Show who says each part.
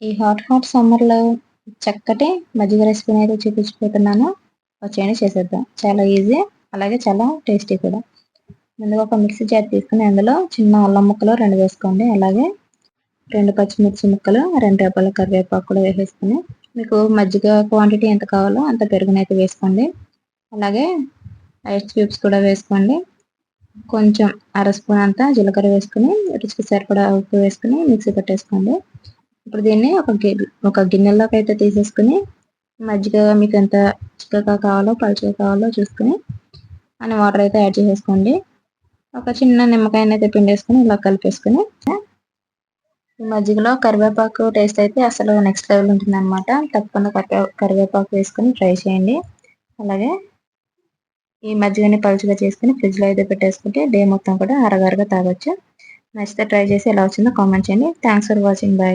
Speaker 1: ఈ హాట్ సమ్మర్‌లో చక్కటి మజ్జిగ రెసిపీని అయితే చూపించబోతున్నాను. వచ్చేయండి చేసేద్దాం. చాలా ఈజీ. అలాగే చాలా టేస్టీ కూడా. ముందుగా ఒక మిక్సీ జార్ తీసుకొని అందులో చిన్న అల్లం ముక్కలు 2 వేసుకోండి. అలాగే 2 పచ్చిమిర్చి ముక్కలు, 2 రెబ్బల కరివేపాకు కూడా వేసేసుకొని, మీకు మజ్జిగ క్వాంటిటీ ఎంత కావాలో అంత పెరుగునైతే వేసుకోండి. అలాగే ఐస్ క్యూబ్స్ కూడా వేసుకోండి. కొంచెం అర స్పూన్ అంతా జీలకర్ర వేసుకొని, రుచికి సరిపడా ఉప్పు వేసుకొని మిక్సీ పట్టేసుకోండి. ఇప్పుడు దీన్ని ఒక గిన్నెలోకి అయితే తీసేసుకొని, మజ్జిగ మీకు ఎంత చిక్కగా కావాలో, పలుచగా కావాలో చూసుకొని అన్ని వాటర్ అయితే యాడ్ చేసేసుకోండి. ఒక చిన్న నిమ్మకాయనైతే పిండేసుకొని ఇలా కలిపేసుకొని, ఈ మజ్జిగలో కరివేపాకు టేస్ట్ అయితే అసలు నెక్స్ట్ లెవెల్ ఉంటుందన్నమాట. తప్పకుండా కరివేపాకు వేసుకొని ట్రై చేయండి. అలాగే ఈ మజ్జిగని పలుచగా చేసుకొని ఫ్రిడ్జ్‌లో అయితే పెట్టేసుకుంటే డే మొత్తం కూడా అరగరగా తాగొచ్చు. నచ్చితే ట్రై చేసి ఎలా వచ్చిందో కామెంట్ చేయండి. Thanks for watching. బై.